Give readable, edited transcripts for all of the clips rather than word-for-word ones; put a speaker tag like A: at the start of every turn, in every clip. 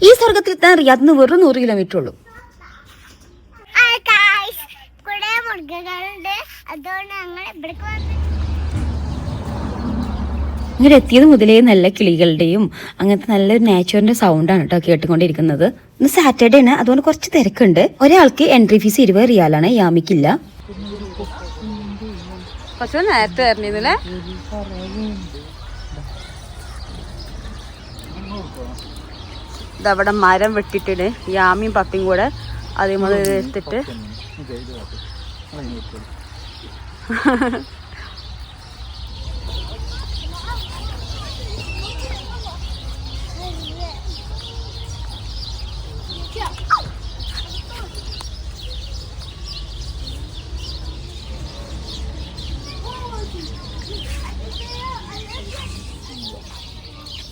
A: ഈ സ്വർഗത്തിലെത്താൻ റിയാദിന് വെറും 100 കിലോമീറ്റർ ഉള്ളൂ. ഇങ്ങനെ എത്തിയത് മുതലേ നല്ല കിളികളുടെയും അങ്ങനത്തെ നല്ലൊരു നാച്ചുറലിന്റെ സൗണ്ടാണ് കേട്ടോ കേട്ടുകൊണ്ടിരിക്കുന്നത്. ഇന്ന് സാറ്റർഡേ ആണ്, അതുകൊണ്ട് കുറച്ച് തിരക്കുണ്ട്. ഒരാൾക്ക് എൻട്രി ഫീസ് 20 റിയാലാണ്, യാമിക്കില്ല. നേരത്തെ ഇതവിടെ മരം വെട്ടിട്ട് യാമിയും പപ്പിയും കൂടെ അതേപോലെ എടുത്തിട്ട്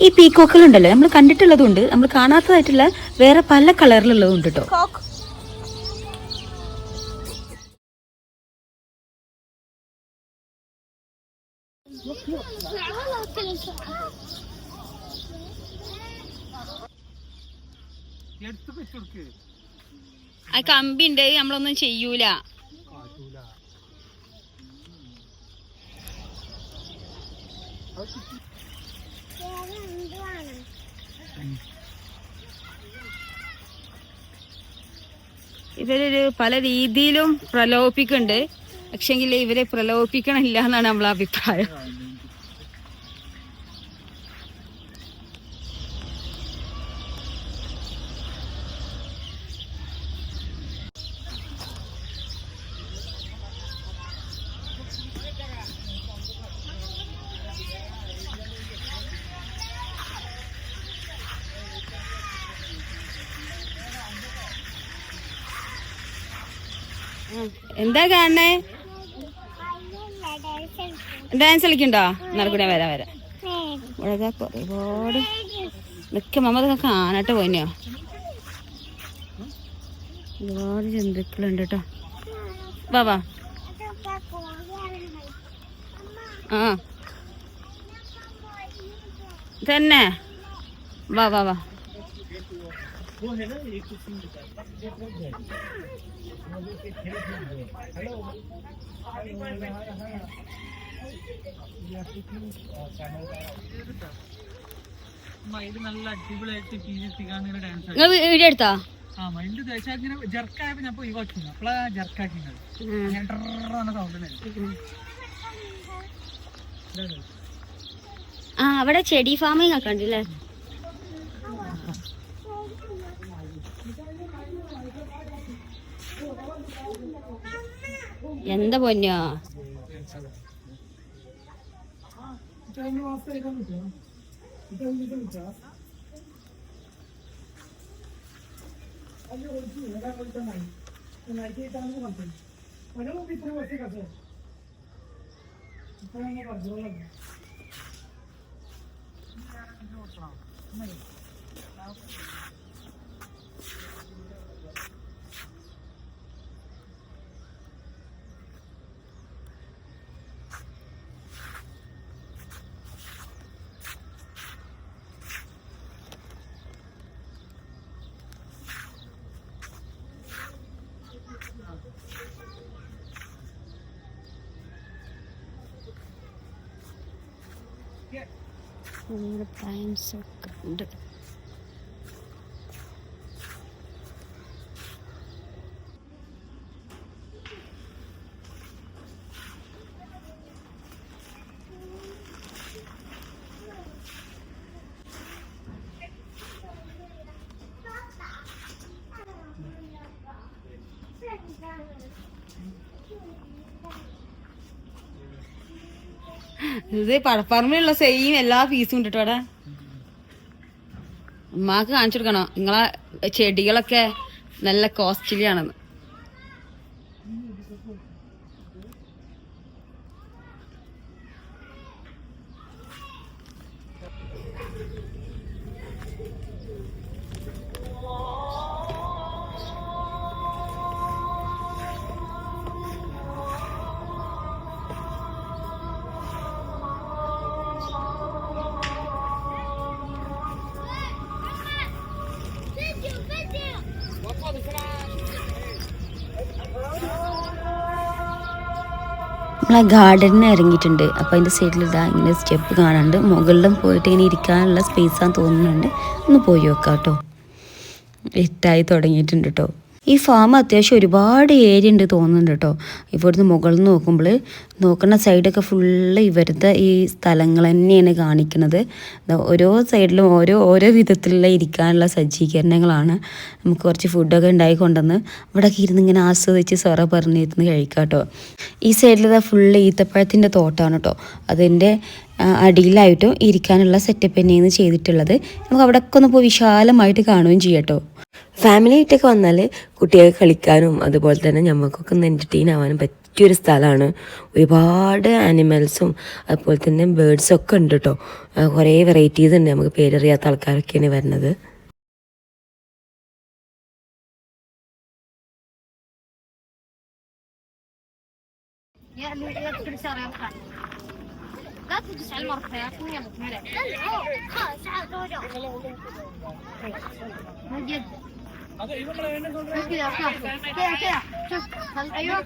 A: ഈ പീക്കോക്കുകൾ ഉണ്ടല്ലോ, നമ്മൾ കണ്ടിട്ടുള്ളതുണ്ട്, നമ്മൾ കാണാത്തതായിട്ടുള്ള വേറെ പല കളറിലുള്ളതും ഉണ്ട് കേട്ടോ. ആ കമ്പി ഉണ്ട്, നമ്മളൊന്നും ചെയ്യൂല. ഇവരൊരു പല രീതിയിലും പ്രലോഭിക്കുന്നുണ്ട്, പക്ഷെങ്കിൽ ഇവരെ പ്രലോഭിക്കണില്ല എന്നാണ് നമ്മളെ അഭിപ്രായം. എന്താ കാണണേ? ഡാൻസ് കളിക്കണ്ടോ? നടക്കൂടെ? വരാം വരാം. ഇവിടെ ഒരുപാട് മിക്ക മമ്മതൊക്കെ കാണട്ടെ പോയിനോ. ഒരുപാട് ജന്തുക്കളുണ്ട് കേട്ടോ. വാ ആ തന്നെ വാ വാ വാ.
B: നല്ല അടിപൊളിയായിട്ട്
A: വീഡിയോ എടുത്താ
B: ജർക്കായപ്പോ ഞാൻ ഒഴിവാക്കി, അപ്പളാ ജർക്കാക്കി സൗണ്ട്.
A: ആ അവിടെ ചെടി ഫാമിങ് ഒക്കെ ഉണ്ടല്ലേ. എന്താ പൊന്നോ പ്ലാന്റ്സ് ഒക്കെ ഉണ്ട്. ഇത് പടപ്പറമ്പിലുള്ള സെയിം എല്ലാ ഫീസും ഉണ്ട് കേട്ടോ. അവിടെ ഉമ്മാക്ക് കാണിച്ചു കൊടുക്കണോ നിങ്ങളെ ചെടികളൊക്കെ നല്ല കോസ്റ്റ്ലി ആണെന്ന്. നമ്മളെ ഗാർഡനിൽ ഇറങ്ങിയിട്ടുണ്ട്. അപ്പോൾ അതിൻ്റെ സൈഡിൽ ഇതാ ഇങ്ങനെ സ്റ്റെപ്പ് കാണാണ്ട്, മുകളിലും പോയിട്ട് ഇങ്ങനെ ഇരിക്കാനുള്ള സ്പേസാന്ന് തോന്നുന്നുണ്ട്. ഒന്ന് പോയി നോക്കാം കേട്ടോ. ഇട്ടായി തുടങ്ങിയിട്ടുണ്ട് കേട്ടോ. ഈ ഫാം അത്യാവശ്യം ഒരുപാട് ഏരിയ ഉണ്ട് തോന്നുന്നുണ്ട് കേട്ടോ. ഇവിടുന്ന് മുകളിൽ നിന്ന് നോക്കുമ്പോൾ നോക്കുന്ന സൈഡൊക്കെ ഫുള്ള് ഇവരുടെ ഈ സ്ഥലങ്ങൾ തന്നെയാണ് കാണിക്കുന്നത്. ഓരോ സൈഡിലും ഓരോ വിധത്തിലുള്ള ഇരിക്കാനുള്ള സജ്ജീകരണങ്ങളാണ്. നമുക്ക് കുറച്ച് ഫുഡൊക്കെ ഉണ്ടായി കൊണ്ടുവന്ന് ഇവിടെയൊക്കെ ഇരുന്ന് ഇങ്ങനെ ആസ്വദിച്ച് സൊറ പറഞ്ഞിരുന്ന് കഴിക്കാം കേട്ടോ. ഈ സൈഡിൽ ഫുള്ള് ഈത്തപ്പഴത്തിൻ്റെ തോട്ടമാണ് കേട്ടോ. അതിൻ്റെ അടിയിലായിട്ടും ഇരിക്കാനുള്ള സെറ്റപ്പ് തന്നെയാണ് ചെയ്തിട്ടുള്ളത്. നമുക്ക് അവിടെയൊക്കെ ഒന്ന് പോയി വിശാലമായിട്ട് കാണുകയും ചെയ്യാം കേട്ടോ.
C: ഫാമിലി ആയിട്ടൊക്കെ വന്നാൽ കുട്ടികൾക്ക് കളിക്കാനും അതുപോലെ തന്നെ നമുക്കൊക്കെ ഒന്ന് എൻ്റർടൈൻ ആവാനും പറ്റിയൊരു സ്ഥലമാണ്. ഒരുപാട് ആനിമൽസും അതുപോലെ തന്നെ ബേർഡ്സും ഒക്കെ ഉണ്ട് കേട്ടോ. കുറേ വെറൈറ്റീസ് ഉണ്ട്. നമുക്ക് പേരറിയാത്ത ആൾക്കാരൊക്കെയാണ് വരുന്നത്.
D: لا تجلس على المرفأ يا اخي يلا ملك لا خلاص تعال روجو من جد كذا كذا شوف ايوه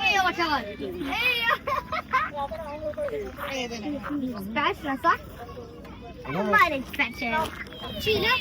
D: ايوه شغال ايوه بعشرة صح؟ ما عليك بعشرة شيله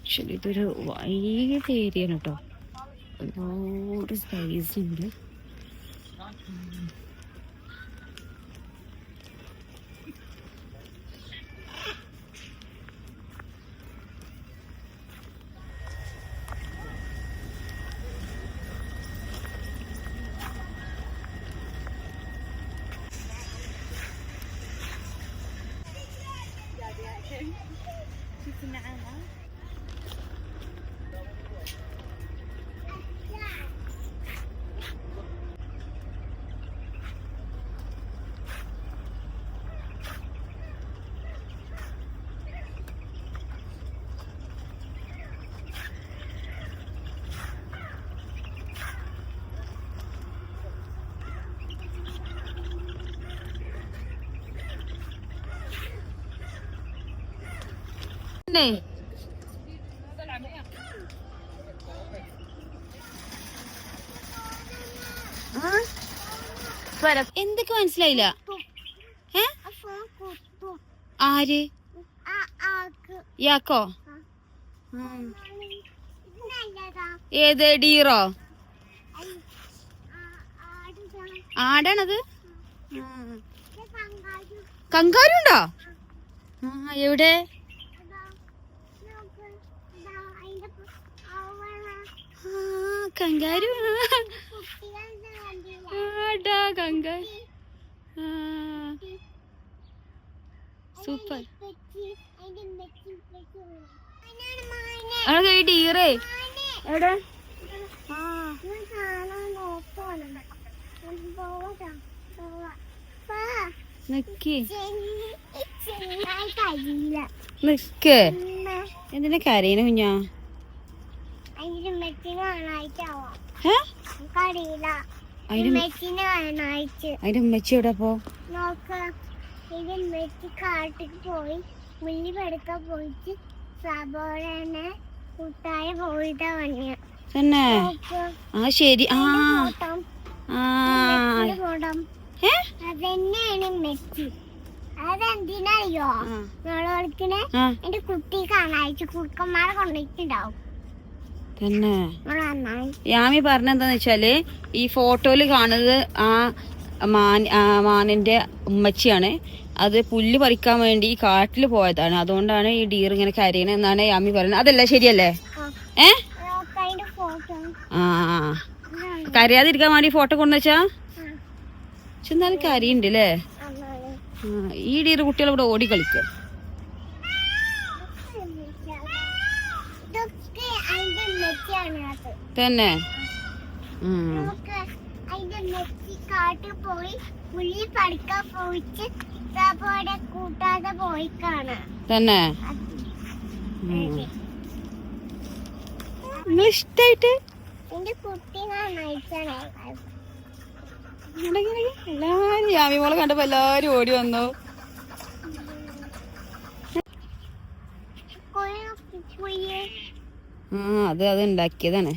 A: ആക്ച്വലി ഇതൊരു വൈഡ് ഏരിയ ആണ് കേട്ടോ. ഒരുപാട് സ്പേസ് ഉണ്ട്. എന്തൊക്കെ മനസ്സിലായില്ല. ആര് യാക്കോ? ഏത് ഡീറോ? ആടാണത്. കങ്കാരുണ്ടോ? എവിടെ? കങ്കാരു. Kangaroo super. ഡീറേ എവിടെ? നിക്ക് എന്തിനാ കരയണ കുഞ്ഞാ? അതിന്റെ ഉമ്മച്ചി എവിടെ? പോ
D: കാട്ടിൽ പോയി പുള്ളി പഠിക്കാൻ പോയിട്ട് സബോളനെ കൂട്ടായ പോയിട്ടാ വന്നിയ
A: തന്നെ ആ ശരി ആ ആ
D: അതെന്നെയാണ് മെച്ചി. അതെന്തിനറിയോ ഞങ്ങളെ എന്റെ കുട്ടി കാണാഴ്ച കുറുക്കന്മാരെ കൊണ്ടുപോയിട്ടുണ്ടാവും.
A: തന്നെ യാമി പറഞ്ഞെന്താന്ന് വെച്ചാല് ഈ ഫോട്ടോയില് കാണുന്നത് മാനിന്റെ ഉമ്മച്ചിയാണ്. അത് പുല്ല് പറിക്കാൻ വേണ്ടി ഈ കാട്ടില് പോയതാണ്. അതുകൊണ്ടാണ് ഈ ഡീർ ഇങ്ങനെ കരയണ എന്നാണ് യാമി പറയുന്നത്. അതല്ല ശരിയല്ലേ? ആ കരയാതിരിക്കാൻ വേണ്ടി ഫോട്ടോ കൊണ്ടുവച്ചാ എന്നാലും കരയുണ്ട് അല്ലേ? ഈ ഡീർ കുട്ടികൾ ഇവിടെ ഓടി കളിക്കും. തന്നെ
D: കാട്ടിൽ പോയി പുള്ളി പഠിക്കാൻ പോയിട്ട് കൂട്ടാതെ പോയി കാണാം.
A: തന്നെ നിങ്ങൾ ഇഷ്ടായിട്ട്
D: എന്റെ കുട്ടി നന്നായിട്ടാണ്.
A: എല്ലാരും യാമി മോളെ കണ്ടപ്പോ എല്ലാരും ഓടി വന്നു. അത് ഉണ്ടാക്കിയതാണ്.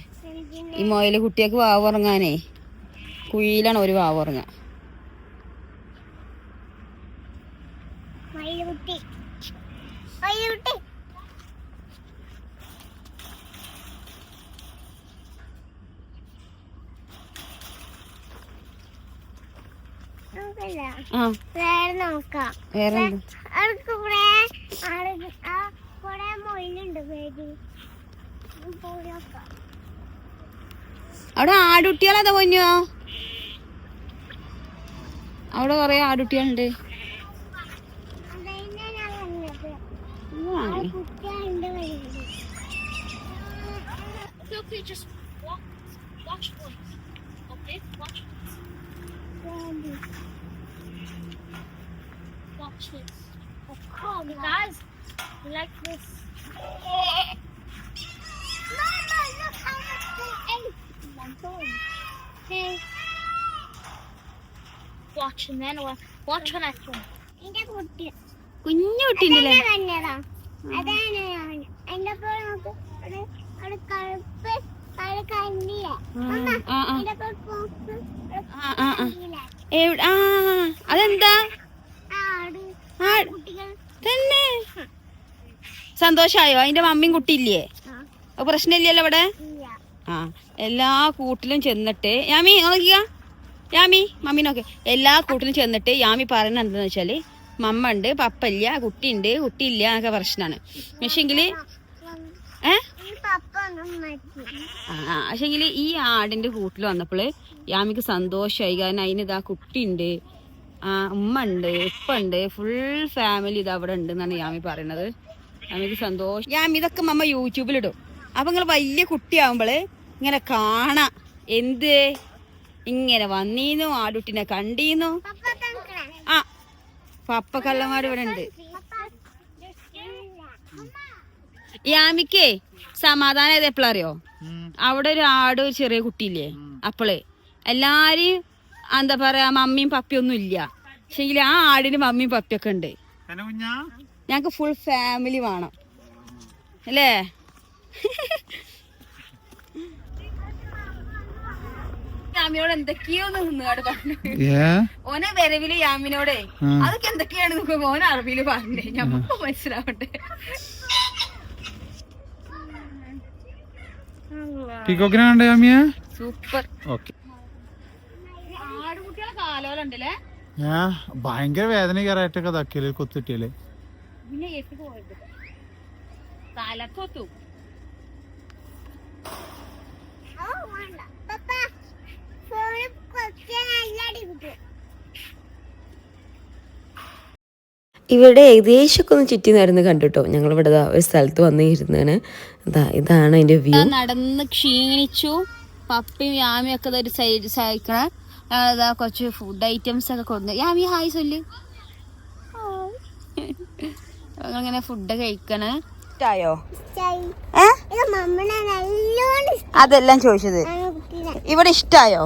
A: ഈ മൊയില് കുട്ടിയൊക്കെ വാവ് ഉറങ്ങാനേ കുയിലാണ് ഒരു വാവ് ഉറങ്ങാൻ.
D: വേറെ നോക്കാം.
A: വേറെ
D: മൊയിലുണ്ട് പേര്.
A: അവിടെ ആടുട്ടികളതാ പൊന്നോ. അവിടെ കൊറേ ആടുട്ടികളുണ്ട്.
D: Watch this. Oh, guys, you like this? Mama, look how much they ate. Hey. Watch and then watch when I film. എന്റെ കുട്ടി
A: കുഞ്ഞു കുട്ടിണ്ടല്ലേ?
D: അതാണ് എന്റെ പോലെ നോക്ക്. അവിടെ കറുപ്പ് കണ്ണില്ലേ?
A: അതെന്താ? തന്നെ സന്തോഷായോ? അതിന്റെ മമ്മിയും കുട്ടിയില്ലേ? പ്രശ്നമില്ലല്ലോ ഇവിടെ. ആ എല്ലാ കൂട്ടിലും ചെന്നിട്ട് യാമി നോക്കിയ യാമി മമ്മി നോക്കെ എല്ലാ കൂട്ടിലും ചെന്നിട്ട് യാമി പറയുന്നത് എന്താന്ന് വെച്ചാല് മമ്മ ഉണ്ട്, പപ്പ ഇല്ല, കുട്ടിയുണ്ട്, കുട്ടിയില്ല എന്നൊക്കെ പ്രശ്നമാണ്. പക്ഷെങ്കില് പക്ഷെങ്കില് ഈ ആടിന്റെ കൂട്ടിൽ വന്നപ്പോള് യാമിക്ക് സന്തോഷമായി. കാരണം അതിനിതാ കുട്ടിയുണ്ട്, ഉമ്മ ഉണ്ട്, ഉപ്പ ഉണ്ട്, ഫുൾ ഫാമിലി ഇത് അവിടെ ഉണ്ട് എന്നാണ് യാമി പറയണത്. യാമിക്ക് സന്തോഷം. യാമി ഇതൊക്കെ മമ്മ യൂട്യൂബിലിടും. അപ്പൊ നിങ്ങൾ വലിയ കുട്ടിയാവുമ്പോള് ഇങ്ങനെ കാണാം. എന്ത് ഇങ്ങനെ വന്നീന്നു, ആടുട്ടിനെ കണ്ടീന്നു. ആ പപ്പ കള്ളന്മാർ ഇവിടെ ഉണ്ട്. യാമിക്കേ സമാധാനം ഏത് എപ്പോഴറിയോ? അവിടെ ഒരു ആട് ഒരു ചെറിയ കുട്ടിയില്ലേ, അപ്പള് എല്ലാരും എന്താ പറയാ മമ്മിയും പപ്പിയൊന്നും ഇല്ല. പക്ഷെങ്കിൽ ആ ആടിന് മമ്മിയും പപ്പിയൊക്കെ ഉണ്ട്. ഞങ്ങക്ക് ഫുൾ ഫാമിലി വേണം അല്ലേ? യാമിനോട് എന്തൊക്കെയോ നിന്നുകാട് പറഞ്ഞു. ഓനെ വരവില് യാമിനോടെ അതൊക്കെ എന്തൊക്കെയാണ് നോക്കുമ്പോ ഓൻ അറബിയില് പറഞ്ഞേ. ഞമ്മക്ക് മനസ്സിലാവട്ടെ. സൂപ്പർ. ആടുകുട്ടികളെ കാലോലുണ്ടല്ലേ?
B: ഭയങ്കര വേദന കയറായിട്ടൊക്കെ തക്കില് കൊത്തിട്ടിയല്ലേ?
A: പിന്നെ എത്തി പോയത് തലക്കൊത്തു.
C: ഇവിടെ ഏകദേശമൊക്കെ ഒന്ന് ചുറ്റി നടന്ന് കണ്ടുട്ടോ. ഞങ്ങളിവിടെ ഒരു സ്ഥലത്ത് വന്നിരുന്നാണ്. ഇതാണ് അതിന്റെ വ്യൂ.
A: നടന്ന് ക്ഷീണിച്ചു. പപ്പയും യാമിയും ഒക്കെ ഒരു സൈഡ് സഹിക്കണ കുറച്ച് ഫുഡ് ഐറ്റംസ് ഒക്കെ കൊണ്ടു. യാമി ഹായ് സൊല്ല്. അങ്ങനെ ഫുഡ് കഴിക്കണ. ഇഷ്ടായോ? അതെല്ലാം ചോദിച്ചത്. ഇവിടെ ഇഷ്ടായോ?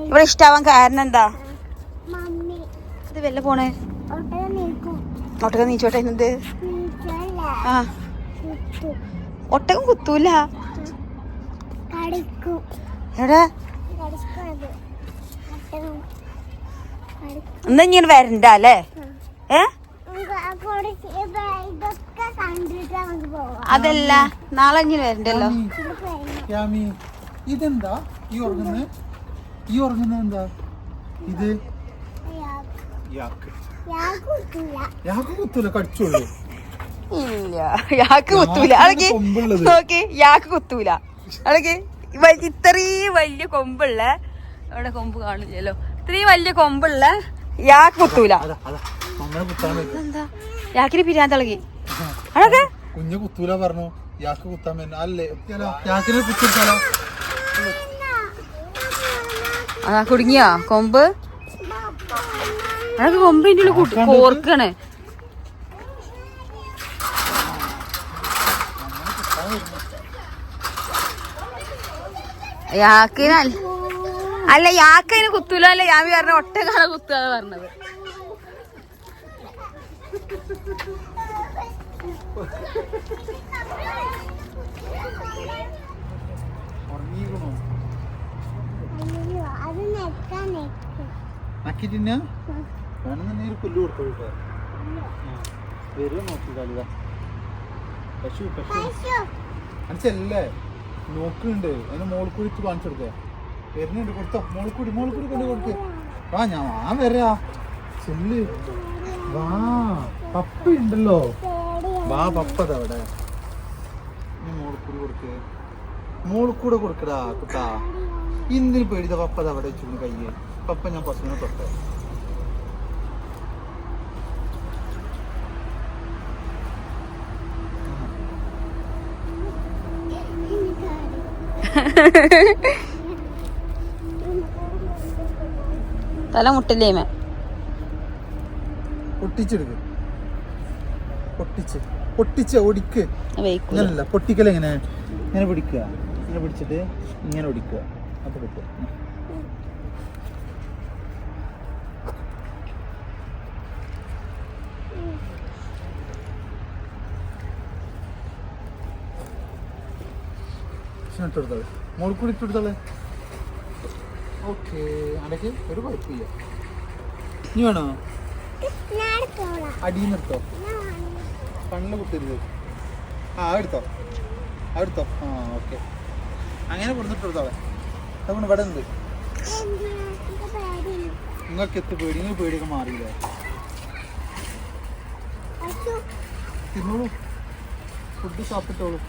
A: ഇവിടെ ഇഷ്ടാവാൻ കാരണം എന്താ? ഇത് വല്ല പോണേ ഒട്ടക നീച്ചോട്ടെ. എന്ത് ആ
D: കുത്തു
A: ഒട്ടകം കുത്തൂല.
D: കടിക്കും
A: എടാ
D: കടിക്കുന്നത്
A: എന്നാ ഇങ്ങനെ വരണ്ട അല്ലേ?
D: ഇതൊക്കെ കണ്ടിട്ട് നമുക്ക് പോവാം.
A: അതല്ല നാളെ ഇങ്ങനെ വരണ്ടല്ലോ.
B: യാമി ഇതെന്താ ഈ ഉറങ്ങുന്നത് എന്താ ഇത്? യാക്ക് യാക്ക് കുത്തൂല, കടിച്ചോളൂ.
A: ഇല്ല യാക്ക് കുത്തൂല. അളകി നോക്കി, യാക്ക് കുത്തൂല. അളകി ഇത്രയും വലിയ കൊമ്പുള്ള, അവിടെ കൊമ്പ് കാണില്ലല്ലോ, ഇത്രയും വലിയ കൊമ്പുള്ള യാക്ക് കുത്തൂല. എന്താ യാക്കിന് പിരാന്തളകി അതൊക്കെ
B: കുഞ്ഞു കുത്തൂല പറഞ്ഞു. യാക്ക് കുത്താൻ പറ്റും അല്ലേ? യാക്കിനെ കുത്തിട്ടാലോ?
A: അതാ കുടുങ്ങിയാ കൊമ്പ്. അതൊക്കെ കൊമ്പിന്റെ ഉള്ളിൽ കോർക്കാണ്. യാക്കിന അല്ല, യാക്കതിന് കുത്തൂല. അല്ല യാമി പറഞ്ഞ ഒട്ടകാണ് കുത്തുക പറഞ്ഞത്.
B: നക്കിട്ടിന്നാ വേണമെന്നുണ്ടെങ്കിൽ പുല്ല് കൊടുത്തോട്ടെ. വരും നോക്കി കളിക. പശു മനസ്സിലല്ലേ നോക്കുന്നുണ്ട്. അതിന് മോൾ കൂടി കാണിച്ചു കൊടുക്ക. വരുന്നുണ്ട്, കൊടുത്തോ. മോൾ കൂടി കൊണ്ട് കൊടുക്ക. വാ ഞാൻ വരാ. ചെല്ല് വാ, പപ്പ ഉണ്ടല്ലോ. വാ, പപ്പതവിടെ. മോൾക്കൂടി കൊടുക്ക്. മോൾക്കൂടെ കൊടുക്കടാ കുട്ടാ. എന്തിന് പേടിത? പപ്പത് അവിടെ വെച്ചു കയ്യ്. പപ്പ ഞാൻ പശുവിനെ തൊട്ടെ.
A: തല മുട്ടില്ലേ മേ?
B: പൊട്ടിച്ചെടുക്ക്. പൊട്ടിച്ച് ഒടിക്ക്. ഇങ്ങനല്ല, പൊട്ടിക്കലെങ്ങനെ? ഇങ്ങനെ പിടിക്കുക. ഇങ്ങനെ പിടിച്ചിട്ട് ഇങ്ങനെ ഒടിക്കുക. അപ്പൊ കിട്ടുക. ഇട്ടെടുത്തോളെ, മോൾക്കൂടി ഇട്ടെടുത്തോളെ. ഓക്കെ, അടയ്ക്ക് ഒരു കുഴപ്പമില്ല. ഇനി വേണോ? അടിയിൽ നിർത്തോ, കണ്ണ് കുത്തരുത്. എടുത്തോ. ആ ഓക്കെ, അങ്ങനെ കൊടുത്തിട്ടെടുത്തോളെ. അതുകൊണ്ട് ഇവിടെ ഉണ്ട്. നിങ്ങൾക്ക് എത്ത് പേടി? നിങ്ങൾ പേടിയൊക്കെ മാറിയില്ലേ? തിന്നോളൂ, ഫുഡ് സാപ്പിട്ടോളൂ.